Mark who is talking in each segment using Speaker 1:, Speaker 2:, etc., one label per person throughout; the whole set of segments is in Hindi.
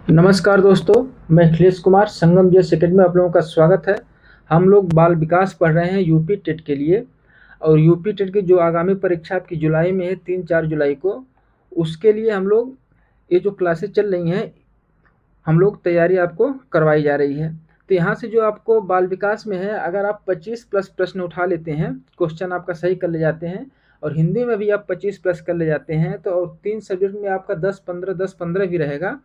Speaker 1: नमस्कार दोस्तों, मैं अखिलेश कुमार संगम जेस एकेडमी में आप लोगों का स्वागत है। हम लोग बाल विकास पढ़ रहे हैं यूपी टेट के लिए। और यूपी टेट की जो आगामी परीक्षा आपकी जुलाई में है 3-4 जुलाई को, उसके लिए हम लोग ये जो क्लासेस चल रही हैं, हम लोग तैयारी आपको करवाई जा रही है। तो यहाँ से जो आपको बाल विकास में है, अगर आप 25 प्लस प्रश्न उठा लेते हैं, क्वेश्चन आपका सही कर ले जाते हैं, और हिंदी में भी आप 25 प्लस कर ले जाते हैं, तो और 3 सब्जेक्ट में आपका 10-15 भी रहेगा,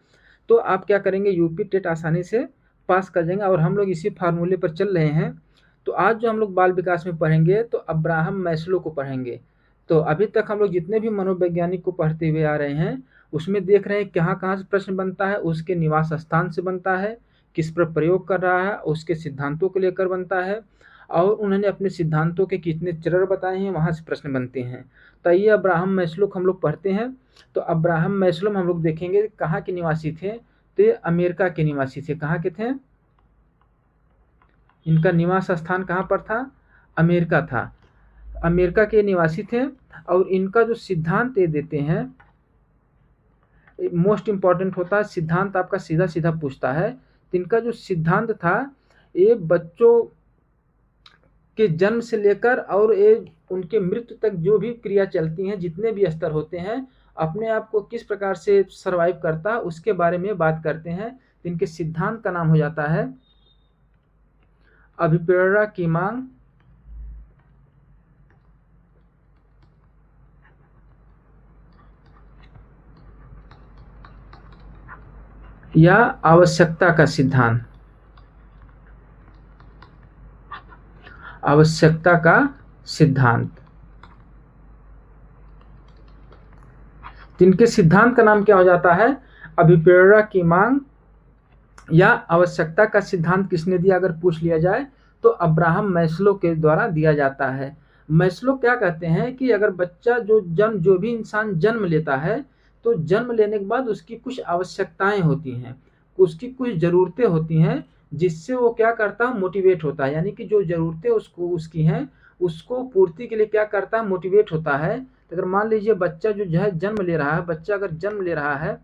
Speaker 1: तो आप क्या करेंगे, यूपी टेट आसानी से पास कर जाएंगे। और हम लोग इसी फार्मूले पर चल रहे हैं। तो आज जो हम लोग बाल विकास में पढ़ेंगे, तो अब्राहम मैस्लो को पढ़ेंगे। तो अभी तक हम लोग जितने भी मनोवैज्ञानिक को पढ़ते हुए आ रहे हैं, उसमें देख रहे हैं कहाँ कहाँ से प्रश्न बनता है, उसके निवास स्थान से बनता है, किस पर प्रयोग कर रहा है, उसके सिद्धांतों को लेकर बनता है, और उन्होंने अपने सिद्धांतों के कितने चरण बताए हैं, वहाँ से प्रश्न बनते हैं। तो ये अब्राहम मैस्लो को हम लोग पढ़ते हैं। तो अब्राहम मैस्लो में हम लोग देखेंगे कहाँ के निवासी थे। तो ये अमेरिका के निवासी थे। कहाँ के थे? इनका निवास स्थान कहाँ पर था? अमेरिका था। अमेरिका के निवासी थे। और इनका जो सिद्धांत ये देते हैं, मोस्ट इम्पॉर्टेंट होता है। सिद्धांत आपका सीधा सीधा पूछता है। तो इनका जो सिद्धांत था, ये बच्चों के जन्म से लेकर और ये उनके मृत्यु तक जो भी क्रिया चलती हैं, जितने भी स्तर होते हैं, अपने आप को किस प्रकार से सरवाइव करता है, उसके बारे में बात करते हैं। इनके सिद्धांत का नाम हो जाता है अभिप्रेरणा की मांग या आवश्यकता का सिद्धांत। आवश्यकता का सिद्धांत। इनके सिद्धांत का नाम क्या हो जाता है? अभिप्रेरणा की मांग या आवश्यकता का सिद्धांत किसने दिया, अगर पूछ लिया जाए तो अब्राहम मैस्लो के द्वारा दिया जाता है। मैस्लो क्या कहते हैं कि अगर बच्चा जो भी इंसान जन्म लेता है, तो जन्म लेने के बाद उसकी कुछ आवश्यकताएं होती हैं, उसकी कुछ ज़रूरतें होती हैं, जिससे वो क्या करता है, मोटिवेट होता है। यानी कि जो ज़रूरतें उसको उसकी हैं, उसको पूर्ति के लिए क्या करता है, मोटिवेट होता है। तो अगर मान लीजिए बच्चा जो है जन्म ले रहा है, बच्चा अगर जन्म ले रहा है,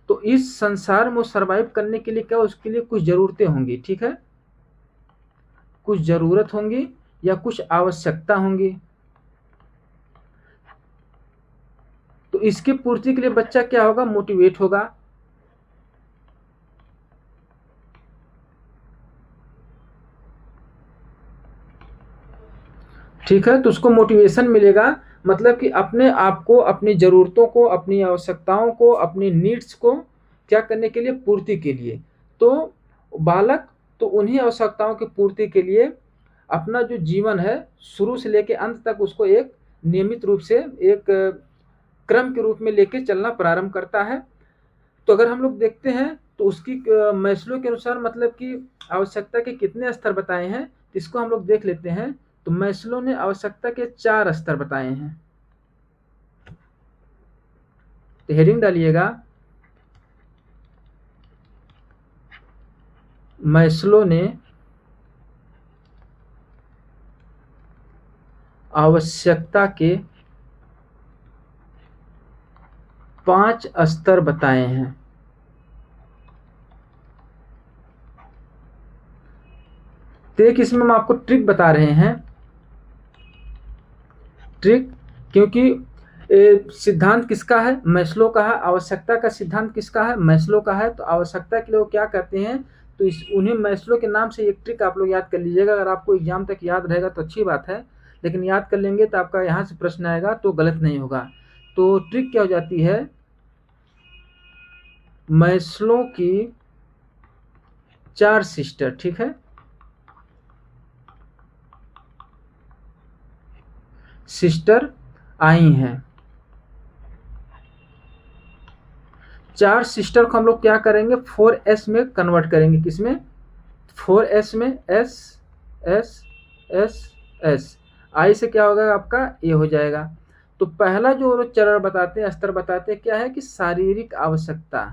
Speaker 1: तो इस संसार में वो सर्वाइव करने के लिए क्या, उसके लिए कुछ ज़रूरतें होंगी। ठीक है, कुछ ज़रूरत होंगी या कुछ आवश्यकता होंगी। तो इसकी पूर्ति के लिए बच्चा क्या होगा, मोटिवेट होगा। ठीक है, तो उसको मोटिवेशन मिलेगा। मतलब कि अपने आप को, अपनी ज़रूरतों को, अपनी आवश्यकताओं को, अपनी नीड्स को क्या करने के लिए, पूर्ति के लिए। तो बालक तो उन्हीं आवश्यकताओं की पूर्ति के लिए अपना जो जीवन है, शुरू से लेकर अंत तक उसको एक नियमित रूप से एक क्रम के रूप में लेके चलना प्रारंभ करता है। तो अगर हम लोग देखते हैं, तो उसकी मैस्लो के अनुसार मतलब कि आवश्यकता के कितने स्तर बताए हैं, इसको हम लोग देख लेते हैं। तो मैस्लो ने आवश्यकता के 4 स्तर बताए हैं। तो हेडिंग डालिएगा, मैस्लो ने आवश्यकता के 5 स्तर बताए हैं। तो एक इसमें हम आपको ट्रिक बता रहे हैं। ट्रिक, क्योंकि सिद्धांत किसका है, मैस्लो का है। आवश्यकता का सिद्धांत किसका है, मैस्लो का है। तो आवश्यकता के लिए वो क्या कहते हैं, तो इस उन्हीं मैस्लो के नाम से एक ट्रिक आप लोग याद कर लीजिएगा। अगर आपको एग्जाम तक याद रहेगा तो अच्छी बात है, लेकिन याद कर लेंगे तो आपका यहाँ से प्रश्न आएगा तो गलत नहीं होगा। तो ट्रिक क्या हो जाती है, मैस्लो की 4 सिस्टर। ठीक है, सिस्टर आई हैं। 4 सिस्टर को हम लोग क्या करेंगे, 4S में कन्वर्ट करेंगे। किसमें? 4S में। S S S S. I से क्या होगा आपका, ए हो जाएगा। तो पहला जो चरण बताते हैं, स्तर बताते हैं, क्या है कि शारीरिक आवश्यकता।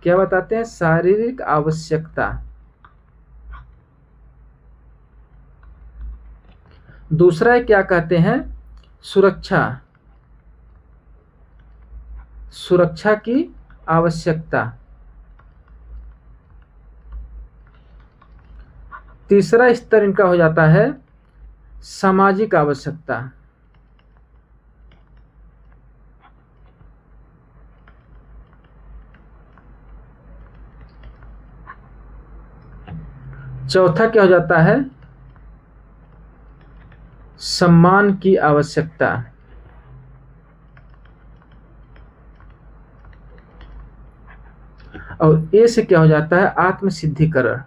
Speaker 1: क्या बताते हैं, शारीरिक आवश्यकता। दूसरा है क्या कहते हैं, सुरक्षा। सुरक्षा की आवश्यकता। तीसरा स्तर इनका हो जाता है सामाजिक आवश्यकता। चौथा क्या हो जाता है सम्मान की आवश्यकता। और ए से क्या हो जाता है आत्मसिद्धिकरण।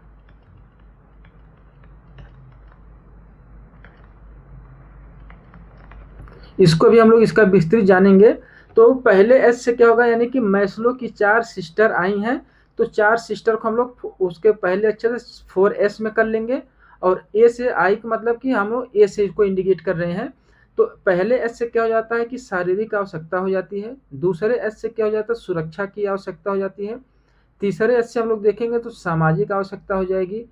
Speaker 1: इसको भी हम लोग इसका विस्तृत जानेंगे। तो पहले एस से क्या होगा, यानी कि मैस्लो की 4 सिस्टर आई हैं, तो 4 सिस्टर को हम लोग उसके पहले अच्छे से 4S में कर लेंगे। और ए से आई का मतलब कि हम लोग ए से इसको इंडिकेट कर रहे हैं। तो पहले एस से क्या हो जाता है कि शारीरिक आवश्यकता हो जाती है। दूसरे एस से क्या हो जाता है सुरक्षा की आवश्यकता हो जाती है। तीसरे एस से हम लोग देखेंगे तो सामाजिक आवश्यकता हो जाएगी।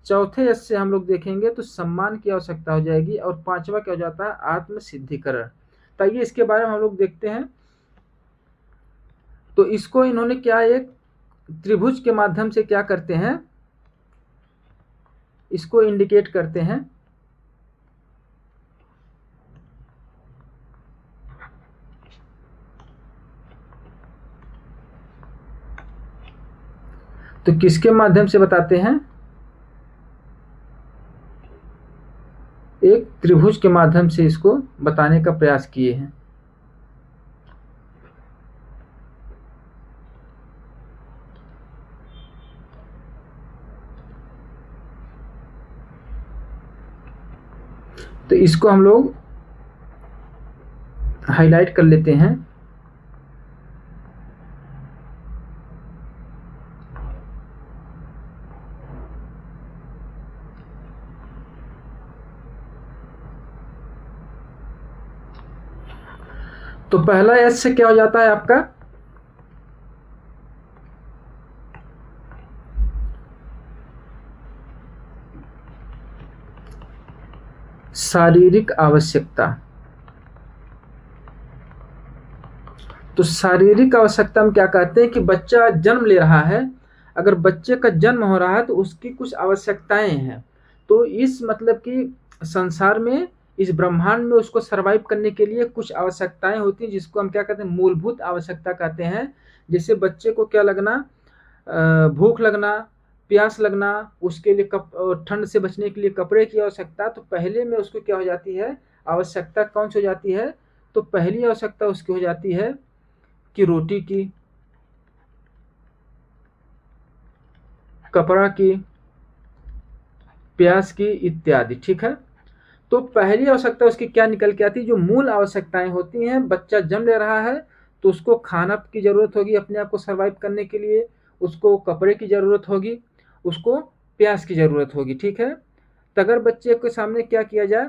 Speaker 1: चौथे एस से हम लोग देखेंगे तो सम्मान की आवश्यकता हो जाएगी। और पांचवा क्या हो जाता है आत्मसिद्धिकरण। तो आइए इसके बारे में हम लोग देखते हैं। तो इसको इन्होंने क्या एक त्रिभुज के माध्यम से क्या करते हैं, इसको इंडिकेट करते हैं। तो किसके माध्यम से बताते हैं, एक त्रिभुज के माध्यम से इसको बताने का प्रयास किए हैं। तो इसको हम लोग हाईलाइट कर लेते हैं। तो पहला एस से क्या हो जाता है आपका शारीरिक आवश्यकता। तो शारीरिक आवश्यकता में क्या कहते हैं कि बच्चा जन्म ले रहा है, अगर बच्चे का जन्म हो रहा है तो उसकी कुछ आवश्यकताएं हैं। तो इस मतलब कि संसार में, इस ब्रह्मांड में उसको सरवाइव करने के लिए कुछ आवश्यकताएं होती हैं, जिसको हम क्या कहते हैं मूलभूत आवश्यकता कहते हैं। जैसे बच्चे को क्या लगना, भूख लगना, प्यास लगना, उसके लिए ठंड से बचने के लिए कपड़े की आवश्यकता। तो पहले में उसको क्या हो जाती है आवश्यकता कौन सी हो जाती है, तो पहली आवश्यकता उसकी हो जाती है कि रोटी की, कपड़ा की, प्यास की इत्यादि। ठीक है। तो पहली आवश्यकता उसकी क्या निकल के आती है, जो मूल आवश्यकताएं होती हैं। बच्चा जन्म ले रहा है तो उसको खाना की जरूरत होगी अपने आप को सरवाइव करने के लिए, उसको कपड़े की जरूरत होगी, उसको प्यास की जरूरत होगी। ठीक है। तो अगर बच्चे के सामने क्या किया जाए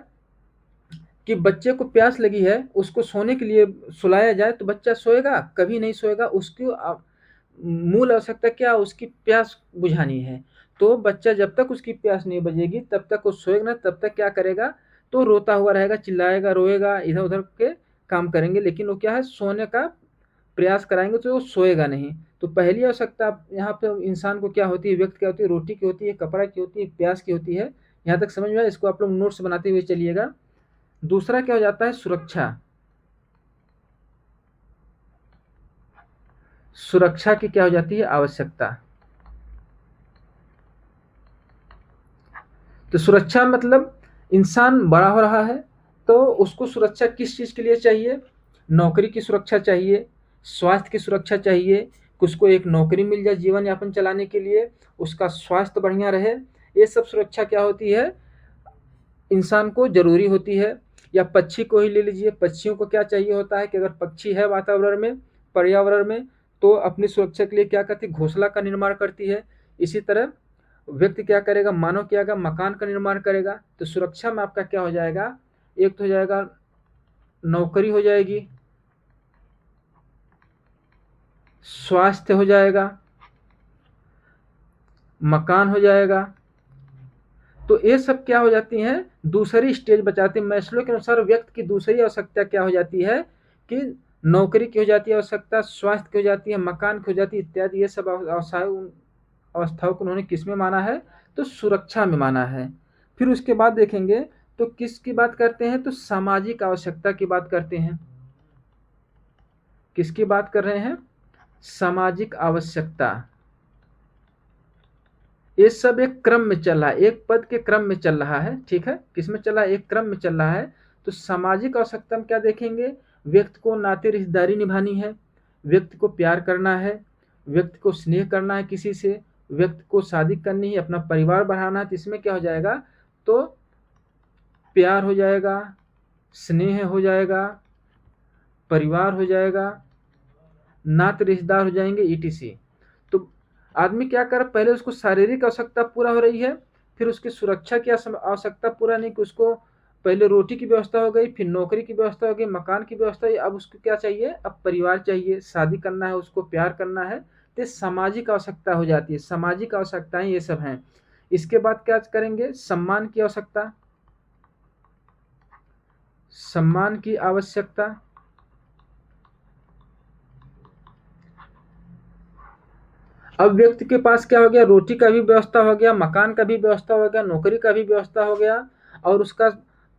Speaker 1: कि बच्चे को प्यास लगी है, उसको सोने के लिए सुलाया जाए, तो बच्चा सोएगा? कभी नहीं सोएगा। उसकी मूल आवश्यकता क्या, उसकी प्यास बुझानी है। तो बच्चा जब तक उसकी प्यास नहीं बजेगी तब तक वो सोएगा ना, तब तक क्या करेगा, तो रोता हुआ रहेगा, चिल्लाएगा, रोएगा, इधर उधर के काम करेंगे, लेकिन वो क्या है सोने का प्रयास कराएंगे तो वो सोएगा नहीं। तो पहली आवश्यकता यहाँ पे इंसान को क्या होती है, व्यक्ति क्या होती है, रोटी की होती है, कपड़ा की होती है, प्यास की होती है। यहाँ तक समझ में आया? इसको आप लोग नोट्स बनाते हुए चलिएगा। दूसरा क्या हो जाता है सुरक्षा। सुरक्षा की क्या हो जाती है आवश्यकता। तो सुरक्षा मतलब इंसान बड़ा हो रहा है तो उसको सुरक्षा किस चीज़ के लिए चाहिए, नौकरी की सुरक्षा चाहिए, स्वास्थ्य की सुरक्षा चाहिए कि उसको एक नौकरी मिल जाए जीवन यापन चलाने के लिए, उसका स्वास्थ्य बढ़िया रहे। ये सब सुरक्षा क्या होती है इंसान को जरूरी होती है। या पक्षी को ही ले लीजिए, पक्षियों को क्या चाहिए होता है कि अगर पक्षी है वातावरण में, पर्यावरण में, तो अपनी सुरक्षा के लिए क्या करती है घोंसला का निर्माण करती है। इसी तरह व्यक्ति क्या करेगा, मानव क्या करेगा, मकान का निर्माण करेगा। तो सुरक्षा में आपका क्या हो जाएगा, एक तो हो जाएगा नौकरी हो जाएगी, स्वास्थ्य हो जाएगा, मकान हो जाएगा। तो ये सब क्या हो जाती हैं दूसरी स्टेज बचाती है। मैस्लो के अनुसार व्यक्ति की दूसरी आवश्यकता क्या हो जाती है कि नौकरी की हो जाती है आवश्यकता, स्वास्थ्य की हो जाती है, मकान की हो जाती है इत्यादि। ये सब अवस्थाओं को उन्होंने किस में माना है? तो सुरक्षा में माना है। फिर उसके बाद देखेंगे तो किसकी बात करते हैं? तो सामाजिक आवश्यकता की बात करते हैं। किसकी बात कर रहे हैं? सामाजिक आवश्यकता। ये सब एक क्रम में चल रहा है, एक पद के क्रम में चल रहा है। ठीक है, किसमें चल रहा है? एक क्रम में चल रहा है। तो सामाजिक आवश्यकता में क्या देखेंगे? व्यक्ति को नाते रिश्तेदारी निभानी है, व्यक्ति को प्यार करना है, व्यक्ति को स्नेह करना है किसी से, व्यक्ति को शादी करनी है, अपना परिवार बढ़ाना है। तो इसमें क्या हो जाएगा? तो प्यार हो जाएगा, स्नेह हो जाएगा, परिवार हो जाएगा, नाते रिश्तेदार हो जाएंगे, ईटीसी। तो आदमी क्या कर, पहले उसको शारीरिक आवश्यकता पूरा हो रही है, फिर उसकी सुरक्षा की आवश्यकता पूरा नहीं कि उसको पहले रोटी की व्यवस्था हो गई, फिर नौकरी की व्यवस्था हो गई, मकान की व्यवस्था हुई, अब उसको क्या चाहिए? अब परिवार चाहिए, शादी करना है, उसको प्यार करना है। तो सामाजिक आवश्यकता हो जाती है। सामाजिक आवश्यकताएं ये सब हैं। इसके बाद क्या करेंगे? सम्मान की आवश्यकता। सम्मान की आवश्यकता। अब व्यक्ति के पास क्या हो गया? रोटी का भी व्यवस्था हो गया, मकान का भी व्यवस्था हो गया, नौकरी का भी व्यवस्था हो गया, और उसका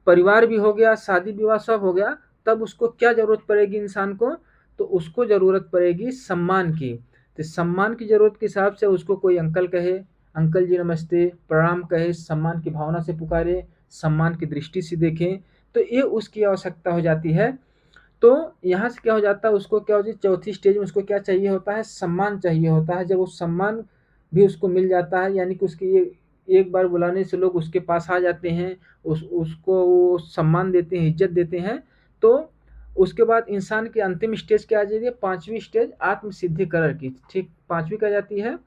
Speaker 1: परिवार भी हो गया, शादी विवाह सब हो गया। तब उसको क्या जरूरत पड़ेगी इंसान को? तो उसको जरूरत पड़ेगी सम्मान की। तो सम्मान की जरूरत के हिसाब से उसको कोई अंकल कहे, अंकल जी नमस्ते, प्रणाम कहे, सम्मान की भावना से पुकारे, सम्मान की दृष्टि से देखें। तो ये उसकी आवश्यकता हो जाती है। तो यहाँ से क्या हो जाता है? उसको क्या होती है? चौथी स्टेज में उसको क्या चाहिए होता है? सम्मान चाहिए होता है। जब वो सम्मान भी उसको मिल जाता है, यानी कि उसकी ये एक बार बुलाने से लोग उसके पास आ जाते हैं, उसको वो सम्मान देते हैं, इज्जत देते हैं। तो उसके बाद इंसान की अंतिम स्टेज क्या आ जाती है? पांचवी स्टेज आत्मसिद्धिकरण की। ठीक, पांचवी क्या जाती है?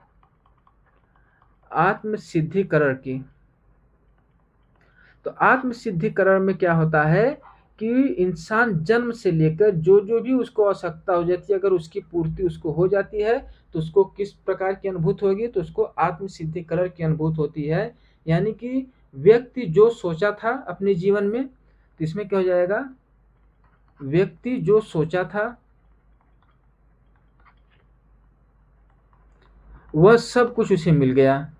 Speaker 1: आत्मसिद्धिकरण की। तो आत्मसिद्धिकरण में क्या होता है कि इंसान जन्म से लेकर जो जो भी उसको आवश्यकता हो जाती है, अगर उसकी पूर्ति उसको हो जाती है तो उसको किस प्रकार की अनुभूति होगी? तो उसको आत्मसिद्धिकरण की अनुभूति होती है। यानी कि व्यक्ति जो सोचा था अपने जीवन में, तो इसमें क्या हो जाएगा? व्यक्ति जो सोचा था वह सब कुछ उसे मिल गया।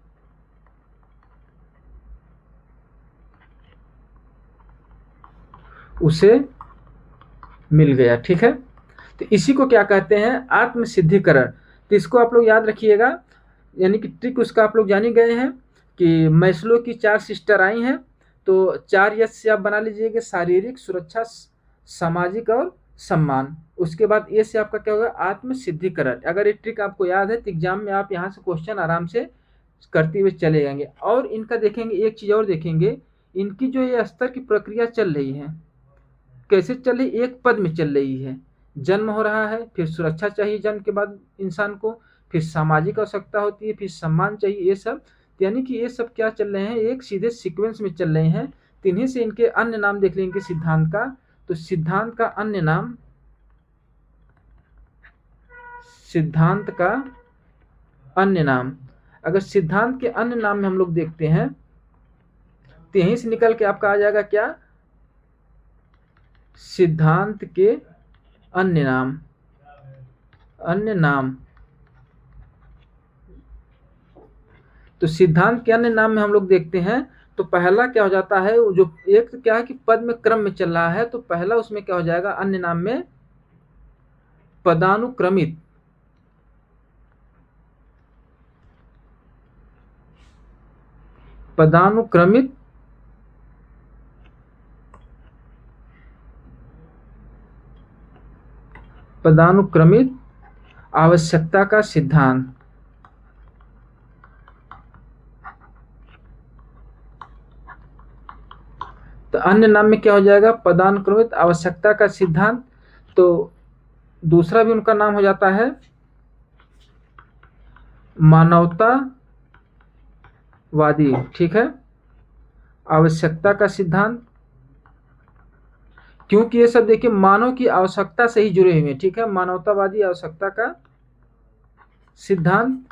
Speaker 1: उसे मिल गया। ठीक है, तो इसी को क्या कहते हैं? आत्मसिद्धिकरण। तो इसको आप लोग याद रखिएगा, यानी कि ट्रिक उसका आप लोग जान ही गए हैं कि मैस्लो की 4 सिस्टर आई हैं। तो 4 यस से आप बना लीजिएगा, शारीरिक, सुरक्षा, सामाजिक और सम्मान। उसके बाद ए से आपका क्या होगा? आत्मसिद्धिकरण। अगर ये ट्रिक आपको याद है तो एग्जाम में आप यहाँ से क्वेश्चन आराम से करते हुए चले जाएंगे। और इनका देखेंगे, एक चीज और देखेंगे, इनकी जो ये स्तर की प्रक्रिया चल रही है, कैसे चल रही? एक पद में चल रही है। जन्म हो रहा है, फिर सुरक्षा चाहिए जन्म के बाद इंसान को, फिर सामाजिक आवश्यकता होती है, फिर सम्मान चाहिए, ये सब। यानी कि ये सब क्या चल रहे हैं? एक सीधे सीक्वेंस में चल रहे हैं। तो इन्हीं से इनके अन्य नाम देख लेंगे सिद्धांत का। तो सिद्धांत का अन्य नाम, सिद्धांत का अन्य नाम, अगर सिद्धांत के अन्य नाम में हम लोग देखते हैं तो यहीं से निकल के आपका आ जाएगा क्या? सिद्धांत के अन्य नाम। अन्य नाम, तो सिद्धांत के अन्य नाम में हम लोग देखते हैं तो पहला क्या हो जाता है? जो एक तो क्या है कि पद में क्रम में चल रहा है, तो पहला उसमें क्या हो जाएगा? अन्य नाम में पदानुक्रमित। पदानुक्रमित पदानुक्रमित आवश्यकता का सिद्धांत। तो अन्य नाम में क्या हो जाएगा? पदानुक्रमित आवश्यकता का सिद्धांत। तो दूसरा भी उनका नाम हो जाता है मानवतावादी। ठीक है, आवश्यकता का सिद्धांत, क्योंकि ये सब देखिए मानव की आवश्यकता से ही जुड़े हुए हैं। ठीक है, मानवतावादी आवश्यकता का सिद्धांत,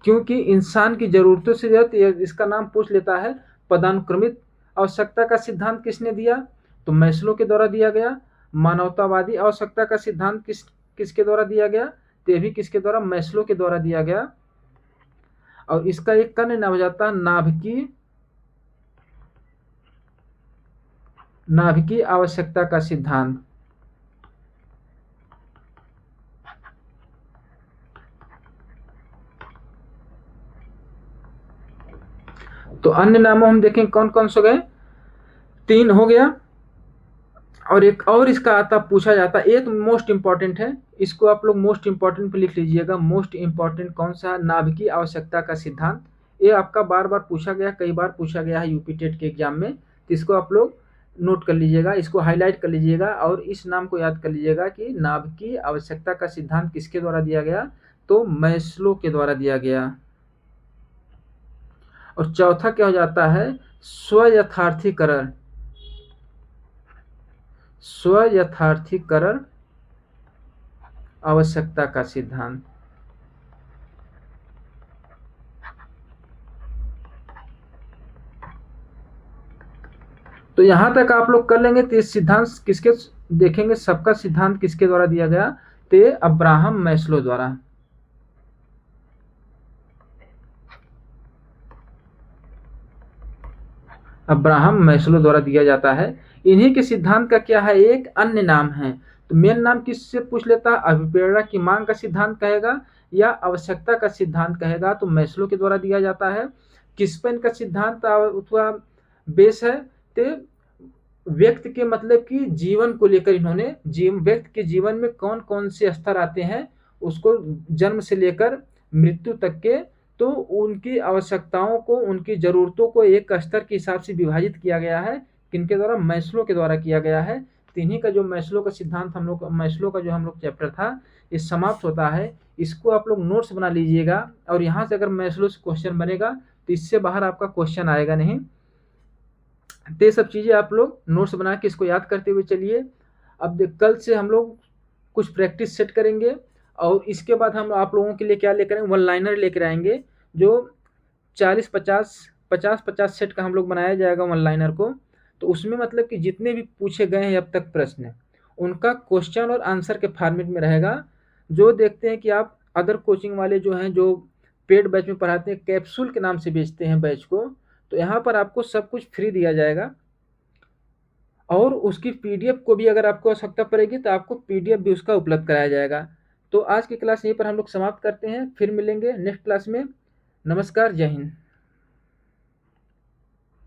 Speaker 1: क्योंकि इंसान की जरूरतों से जरूरत, इसका नाम पूछ लेता है। पदानुक्रमित आवश्यकता का सिद्धांत किसने दिया? तो मैस्लो के द्वारा दिया गया। मानवतावादी आवश्यकता का सिद्धांत किसके द्वारा दिया गया? तो ये भी किसके द्वारा? मैस्लो के द्वारा दिया गया। और इसका एक कन्या नाम हो जाता नाभिकीय आवश्यकता का सिद्धांत। तो अन्य नामों हम देखें कौन कौन से गए, 3 हो गया। और एक और इसका आता पूछा जाता, एक मोस्ट इंपॉर्टेंट है, इसको आप लोग मोस्ट इंपॉर्टेंट पे लिख लीजिएगा। मोस्ट इंपॉर्टेंट कौन सा? नाभिकीय आवश्यकता का सिद्धांत। ये आपका बार बार पूछा गया, कई बार पूछा गया है यूपी टेट के एग्जाम में, तो इसको आप लोग नोट कर लीजिएगा, इसको हाईलाइट कर लीजिएगा और इस नाम को याद कर लीजिएगा कि नाभिकीय आवश्यकता का सिद्धांत किसके द्वारा दिया गया? तो मैस्लो के द्वारा दिया गया। और चौथा क्या हो जाता है? स्वयथार्थीकरण। स्वयथार्थीकरण आवश्यकता का सिद्धांत। तो यहां तक आप लोग कर लेंगे। तो इस सिद्धांत किसके देखेंगे, सबका सिद्धांत किसके द्वारा दिया गया? तो अब्राहम मैस्लो द्वारा। अब्राहम मैस्लो द्वारा दिया जाता है। इन्हीं के सिद्धांत का क्या है? एक अन्य नाम है। तो मेन नाम किससे पूछ लेता? अभिप्रेरणा की मांग का सिद्धांत कहेगा या आवश्यकता का सिद्धांत कहेगा? तो मैस्लो के द्वारा दिया जाता है। किस पर इनका सिद्धांत अथवा बेस है? तो व्यक्ति के मतलब कि जीवन को लेकर इन्होंने व्यक्ति के जीवन में कौन कौन से स्तर आते हैं उसको जन्म से लेकर मृत्यु तक के, तो उनकी आवश्यकताओं को, उनकी ज़रूरतों को एक स्तर के हिसाब से विभाजित किया गया है। किनके द्वारा? मैस्लो के द्वारा किया गया है। तो इन्हीं का जो मैस्लो का सिद्धांत मैस्लो का जो हम लोग चैप्टर था ये समाप्त होता है। इसको आप लोग नोट्स बना लीजिएगा और यहाँ से अगर मैस्लो से क्वेश्चन बनेगा तो इससे बाहर आपका क्वेश्चन आएगा नहीं। तो ये सब चीज़ें आप लोग नोट्स बना के इसको याद करते हुए चलिए। अब कल से हम लोग कुछ प्रैक्टिस सेट करेंगे और इसके बाद हम आप लोगों के लिए क्या लेकर आएंगे? वन लाइनर लेकर आएंगे जो 40-50 सेट का हम लोग बनाया जाएगा वन लाइनर को। तो उसमें मतलब कि जितने भी पूछे गए हैं अब तक प्रश्न, उनका क्वेश्चन और आंसर के फॉर्मेट में रहेगा। जो देखते हैं कि आप अदर कोचिंग वाले जो हैं, जो पेड बैच में पढ़ाते हैं, कैप्सूल के नाम से बेचते हैं बैच को, तो यहाँ पर आपको सब कुछ फ्री दिया जाएगा और उसकी पीडीएफ को भी अगर आपको आवश्यकता पड़ेगी तो आपको पीडीएफ भी उसका उपलब्ध कराया जाएगा। तो आज की क्लास यहीं पर हम लोग समाप्त करते हैं, फिर मिलेंगे नेक्स्ट क्लास में। नमस्कार, जय हिंद।